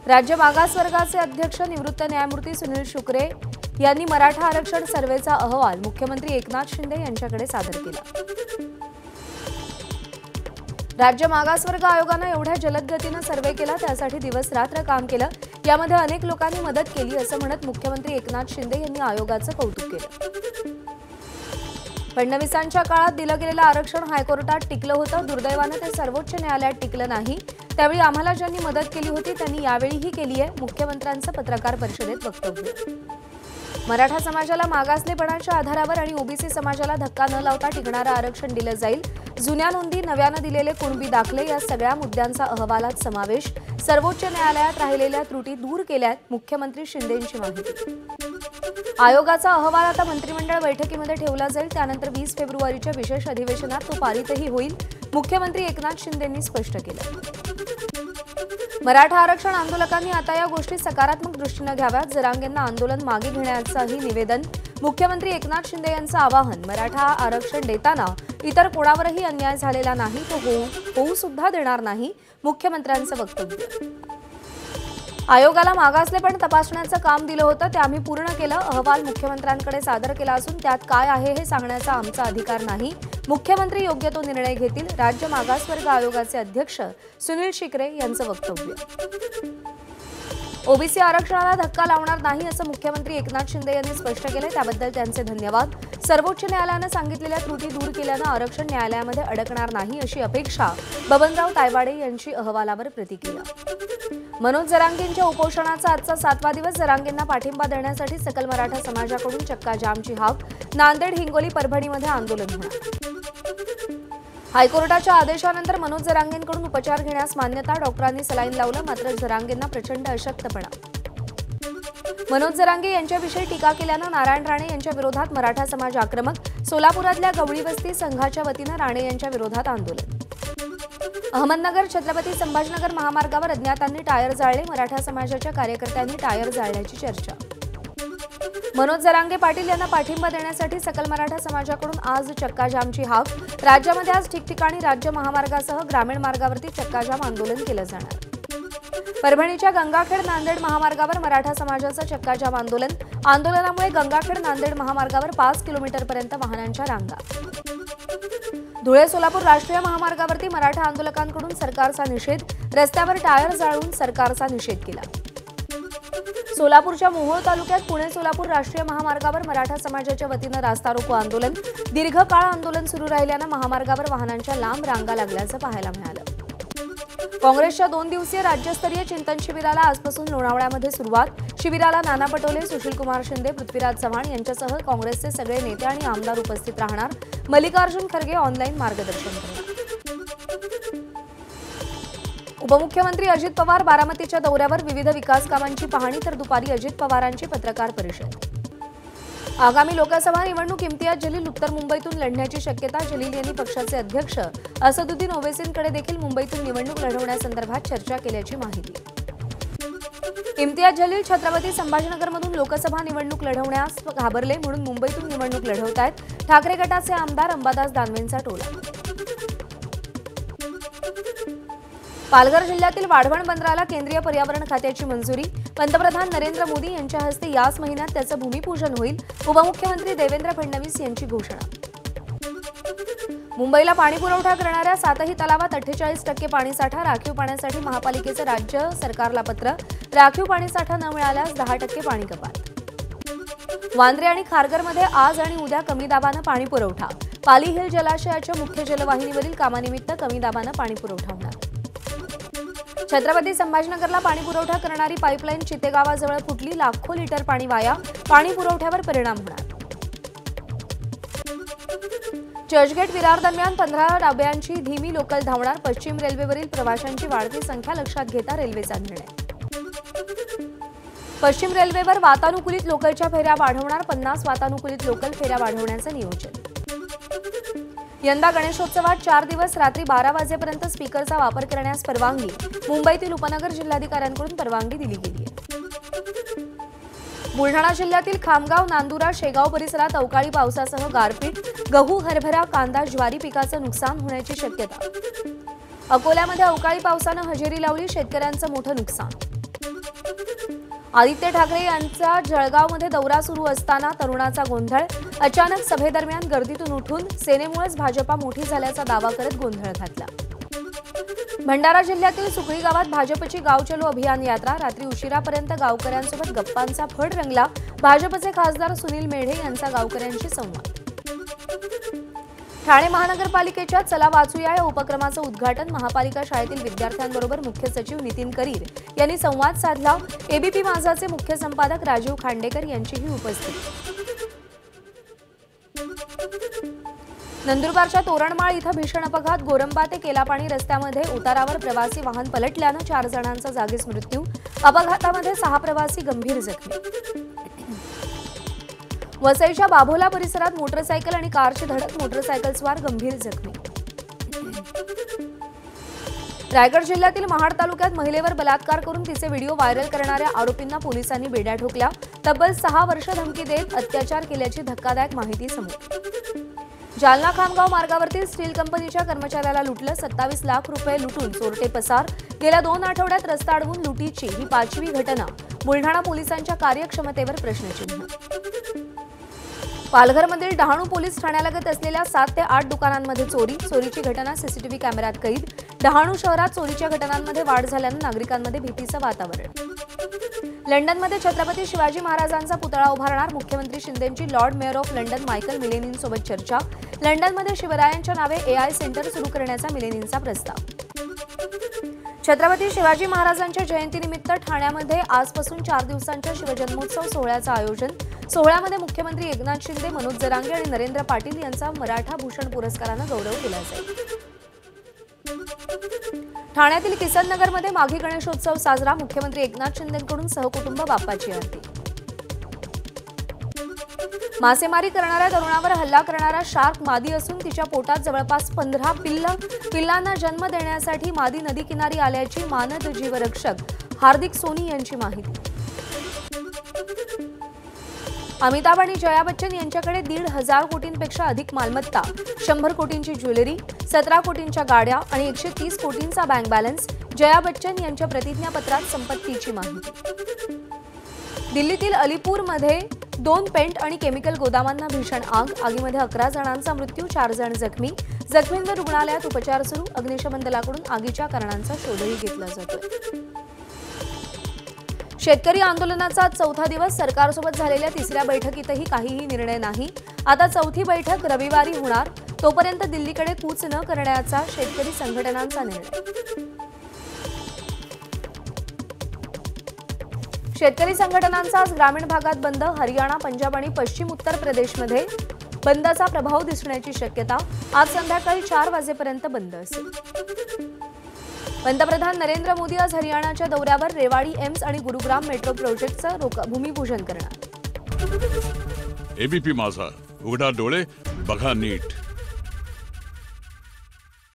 राज्य मागासवर्गाचे अध्यक्ष निवृत्त न्यायमूर्ती सुनील शुक्रे यांनी मराठा आरक्षण सर्व्हेचा अहवाल मुख्यमंत्री एकनाथ शिंदे यांच्याकडे सादर केला। राज्य मागासवर्ग आयोगाने एवढ्या जलद गतीने सर्व्हे केला त्यासाठी दिवस रात्र काम केलं। यामध्ये अनेक लोकांनी मदत केली असं म्हणत मुख्यमंत्री एकनाथ शिंदे यांनी आयोगाचं कौतुक केलं। फडणवीसांच्या काळात दिलं गेलेलं आरक्षण हायकोर्टात टिकलं होतं, दुर्दैवाने ते सर्वोच्च न्यायालयात टिकलं नाही। त्यावेळी आम्हाला ज्यांनी मदत केली होती त्यांनी यावेळीही केली आहे, मुख्यमंत्र्यांचं पत्रकार परिषदेत वक्तव्य। मराठा समाजाला मागासलेपणाच्या आधारावर आणि ओबीसी समाजाला धक्का न लावता टिकणारं आरक्षण दिलं जाईल। जुन्या नोंदी, नव्यानं दिलेले कुणबी दाखले या सगळ्या मुद्द्यांचा अहवालात समावेश। सर्वोच्च न्यायालयात राहिलेल्या त्रुटी दूर केल्यात, मुख्यमंत्री शिंदेंची माहिती। आयोगाचा अहवाल आता मंत्रिमंडळ बैठकीमध्ये ठेवला जाईल, त्यानंतर 20 फेब्रुवारीच्या विशेष अधिवेशनात तो पारितही होईल, मुख्यमंत्री एकनाथ शिंदेंनी स्पष्ट केलं। मराठा आरक्षण आंदोलकांनी आता या गोष्टी सकारात्मक दृष्टीने घ्याव्यात, जरांगेंना आंदोलन मागे घेण्याचंही निवेदन। मुख्यमंत्री एकनाथ शिंदे यांचं आवाहन, मराठा आरक्षण देताना इतर कोणावरही अन्याय झालेला नाही, तो होऊ सुद्धा देणार नाही, मुख्यमंत्र्यांचं वक्तव्य। आयोगाला मागासलेपण तपासण्याचं काम दिलं होतं, ते आम्ही पूर्ण केलं। अहवाल मुख्यमंत्र्यांकडे सादर केला असून त्यात काय आहे हे सांगण्याचा आमचा अधिकार नाही, मुख्यमंत्री योग्य तो निर्णय घेतील, राज्य मागासवर्ग आयोगाचे अध्यक्ष सुनील शुक्रे यांचं वक्तव्य। ओबीसी आरक्षणाला धक्का लावणार नाही असं मुख्यमंत्री एकनाथ शिंदे यांनी स्पष्ट केलं, त्याबद्दल त्यांचे धन्यवाद। सर्वोच्च न्यायालयाने सांगितलेल्या त्रुटी दूर केल्यानं आरक्षण न्यायालयामध्ये अडकणार नाही अशी अपेक्षा। बबनराव तायवाडे यांची अहवालावर प्रतिक्रिया। मनोज जरांगेंच्या उपोषणाचा आजचा 7वा दिवस, जरांगेंना पाठिंबा देण्यासाठी सकल मराठा समाजाकडून चक्का जामची हाक। नांदेड, हिंगोली, परभणीमध्ये आंदोलन होणार। हायकोर्टाच्या आदेशानंतर मनोज जरांगेंकडून उपचार घेण्यास मान्यता, डॉक्टरांनी सलाईन लावलं, मात्र जरांगेंना प्रचंड अशक्तपणा। मनोज जरांगे यांच्याविषयी टीका केल्यानं नारायण राणे यांच्या विरोधात मराठा समाज आक्रमक। सोलापुरातल्या गवळी वस्ती संघाच्या वतीनं राणे यांच्या विरोधात आंदोलन। अहमदनगर छत्रपती संभाजीनगर महामार्गावर अज्ञातांनी टायर जाळले, मराठा समाजाच्या कार्यकर्त्यांनी टायर जाळल्याची चर्चा। मनोज जरांगे पाटील यांना पाठिंबा देण्यासाठी सकल मराठा समाजाकडून आज चक्काजामची हाक। राज्यामध्ये आज ठिकठिकाणी राज्य महामार्गासह ग्रामीण मार्गावरती चक्काजाम आंदोलन केलं जाणार। परभणीच्या गंगाखेड नांदेड महामार्गावर मराठा समाजाचं चक्काजाम आंदोलन। आंदोलनामुळे गंगाखेड नांदेड महामार्गावर 5 किलोमीटरपर्यंत वाहनांच्या रांगा। धुळे सोलापूर राष्ट्रीय महामार्गावरती मराठा आंदोलकांकडून सरकारचा निषेध, रस्त्यावर टायर जाळून सरकारचा निषेध केला। सोलापूरच्या मोहोळ तालुक्यात पुणे सोलापूर राष्ट्रीय महामार्गावर मराठा समाजाच्या वतीनं रास्ता रोको आंदोलन। दीर्घकाळ आंदोलन सुरू राहिल्यानं महामार्गावर वाहनांच्या लांब रांगा लागल्याचं पाहायला मिळालं। काँग्रेसच्या 2 दिवसीय राज्यस्तरीय चिंतन शिबिराला आजपासून लोणावळ्यामध्ये सुरुवात। शिबिराला नाना पटोले, सुशीलकुमार शिंदे, पृथ्वीराज चव्हाण यांच्यासह काँग्रेसचे सगळे नेते आणि आमदार उपस्थित राहणार। मल्लिकार्जुन खरगे ऑनलाईन मार्गदर्शन करणार। उपमुख्यमंत्री अजित पवार बारामतीच्या दौऱ्यावर, विविध विकास कामांची पाहणी, तर दुपारी अजित पवारांची पत्रकार परिषद। आगामी लोकसभा निवडणूक इम्तियाज जलील उत्तर मुंबईतून लढण्याची शक्यता। जलील यांनी पक्षाचे अध्यक्ष असदुद्दीन ओवैसींकडे देखील मुंबईतून निवडणूक लढवण्यासंदर्भात चर्चा केल्याची माहिती। इम्तियाज जलील छत्रपती संभाजीनगरमधून लोकसभा निवडणूक लढवण्यास घाबरले म्हणून मुंबईतून निवडणूक लढवतायत। ठाकरे गटाचे आमदार अंबादास दानवेंचा टोला। पालघर जिल्ह्यातील वाढवण बंदराला केंद्रीय पर्यावरण खात्याची मंजुरी। पंतप्रधान नरेंद्र मोदी यांच्या हस्ते याच महिन्यात त्याचं भूमिपूजन होईल। उपमुख्यमंत्री देवेंद्र फडणवीस यांची घोषणा। मुंबईला पाणी पुरवठा करणाऱ्या 7ही तलावात 48% पाणीसाठा। राखीव पाण्यासाठी महापालिकेचं राज्य सरकारला पत्र। राखीव पाणीसाठा न मिळाल्यास 10% पाणी कपात। वांद्रे आणि खारघरमध्ये आज आणि उद्या कमी दाबानं पाणी पुरवठा। पाली हिल जलाशयाच्या मुख्य जलवाहिनीवरील कामानिमित्त कमी दाबानं पाणी पुरवठा होणार। छत्रपती संभाजीनगरला पाणी पुरवठा करणारी पाईपलाईन चितेगावाजवळ फुटली, लाखो लिटर पाणी वाया, पाणी पुरवठ्यावर परिणाम होणार। चर्चगेट विरार दरम्यान 15 डब्यांची धीमी लोकल धावणार। पश्चिम रेल्वेवरील प्रवाशांची वाढती संख्या लक्षात घेता रेल्वेचा निर्णय। पश्चिम रेल्वेवर वातानुकूलित लोकलच्या फेऱ्या वाढवणार, 50 वातानुकूलित लोकल फेऱ्या वाढवण्याचं नियोजन। यंदा गणेशोत्सवात 4 दिवस रात्री 12 वाजेपर्यंत स्पीकरचा वापर करण्यास परवानगी। मुंबईतील उपनगर जिल्हाधिकाऱ्यांकडून परवानगी दिली गेली आहे। बुलढाणा जिल्ह्यातील खामगाव, नांदुरा, शेगाव परिसरात अवकाळी पावसासह गारपीट। गहू, हरभरा, कांदा, ज्वारी पिकाचं नुकसान होण्याची शक्यता। अकोल्यामध्ये अवकाळी पावसानं हजेरी लावली, शेतकऱ्यांचं मोठं नुकसान। आदित्य ठाकरे यांचा जळगावमध्ये दौरा सुरू असताना तरुणाचा गोंधळ. अचानक सभेदरम्यान गर्दीतून उठून सेनेमुळेच भाजपा मोठी झाल्याचा दावा करत गोंधळ घातला. भंडारा जिल्ह्यातील सुकळी गावात भाजपची गाव चलो अभियान यात्रा. रात्री उशिरापर्यंत गावकऱ्यांसोबत गप्पांचा फड रंगला. भाजपचे खासदार सुनील मेढे यांचा गावकऱ्यांशी संवाद. ठाणे महानगरपालिकेच्या चला वाचूया या उपक्रमाचं उद्घाटन महापालिका शाळेतील विद्यार्थ्यांबरोबर मुख्य सचिव नितीन करीर यांनी संवाद साधला. एबीपी माझाचे मुख्य संपादक राजीव खांडेकर यांचीही उपस्थिती. नंदुरबारच्या तोरणमाळ इथं भीषण अपघात. गोरंबा ते केलापाणी रस्त्यामध्ये उतारावर प्रवासी वाहन पलटल्यानं 4 जणांचा जागीच मृत्यू. अपघातामध्ये 6 प्रवासी गंभीर जखमी. वसईच्या बाभोला परिसरात मोटरसायकल आणि कारची धडक. मोटरसायकलस्वार गंभीर जखमी. रायगड जिल्ह्यातील महाड तालुक्यात महिलेवर बलात्कार करून तिचे व्हिडिओ व्हायरल करणाऱ्या आरोपींना पोलिसांनी बेड्या ठोकल्या. तब्बल 6 वर्ष धमकी देत अत्याचार केल्याची धक्कादायक माहिती समोर. जालना खामगाव मार्गावरतील स्टील कंपनीच्या कर्मचाऱ्याला लुटलं. 27 लाख रुपये लुटून चोरटे पसार. गेल्या 2 आठवड्यात रस्ता अडवून लुटीची ही 5वी घटना. बुलढाणा पोलिसांच्या कार्यक्षमतेवर प्रश्नचिन्ह. पालघरमधील डहाणू पोलीस ठाण्यालगत असलेल्या 7 ते 8 दुकानांमध्ये चोरी. चोरीची घटना सीसीटीव्ही कॅमेऱ्यात कैद. डहाणू शहरात चोरीच्या घटनांमध्ये वाढ झाल्यानं नागरिकांमध्ये भीतीचं वातावरण. लंडनमध्ये छत्रपती शिवाजी महाराजांचा पुतळा उभारणार. मुख्यमंत्री शिंदेंची lord mayor of London Michael मिलेनींसोबत चर्चा. लंडनमध्ये शिवरायांच्या नावे AI सेंटर सुरू करण्याचा मिलेनींचा प्रस्ताव. छत्रपती शिवाजी महाराजांच्या जयंतीनिमित्त ठाण्यामध्ये आजपासून 4 दिवसांच्या शिवजन्मोत्सव सोहळ्याचं आयोजन. सोहळ्यामध्ये मुख्यमंत्री एकनाथ शिंदे, मनोज जरांगे आणि नरेंद्र पाटील यांचा मराठा भूषण पुरस्कारानं गौरव केला जाईल. ठाण्यातील किसननगरमध्ये माघी गणेशोत्सव साजरा. मुख्यमंत्री एकनाथ शिंदेंकडून सहकुटुंब बाप्पाची आरती. मासेमारी करणाऱ्या तरुणावर हल्ला करणारा शार्क मादी असून तिच्या पोटात जवळपास 15 पिल्लांना जन्म देण्यासाठी मादी नदीकिनारी आल्याची मानद जीवरक्षक हार्दिक सोनी यांची माहिती. अमिताभ आणि जया बच्चन यांच्याकडे 1,500 कोटींपेक्षा अधिक मालमत्ता. 100 कोटींची ज्वेलरी, 17 कोटींच्या गाड्या आणि 130 कोटींचा बँक बॅलन्स. जया बच्चन यांच्या प्रतिज्ञापत्रात संपत्तीची माहिती. दिल्लीतील अलीपूरमध्ये 2 पेंट आणि केमिकल गोदामांना भीषण आग. आगीमध्ये 11 जणांचा मृत्यू, 4 जण जखमी. जखमींवर रुग्णालयात उपचार सुरू. अग्निशमन दलाकडून आगीच्या कारणांचा शोधही घेतला जातोय. शेतकरी आंदोलनाचा 4था दिवस. सरकारसोबत झालेल्या 3ऱ्या बैठकीतही काहीही निर्णय नाही. आता 4थी बैठक रविवारी होणार. तोपर्यंत दिल्लीकडे कूच न करण्याचा शेतकरी संघटनांचा निर्णय. शेतकरी संघटनांचा आज ग्रामीण भागात बंद. हरियाणा, पंजाब आणि पश्चिम उत्तर प्रदेशमध्ये बंदचा प्रभाव दिसण्याची शक्यता. आज संध्याकाळी 4 वाजेपर्यंत बंद असेल. पंतप्रधान नरेंद्र मोदी आज हरियाणाच्या दौऱ्यावर. रेवाडी एम्स आणि गुरुग्राम मेट्रो प्रोजेक्टचं भूमिपूजन करणार. एबीपी माझा, उघडा डोळे बघा नीट.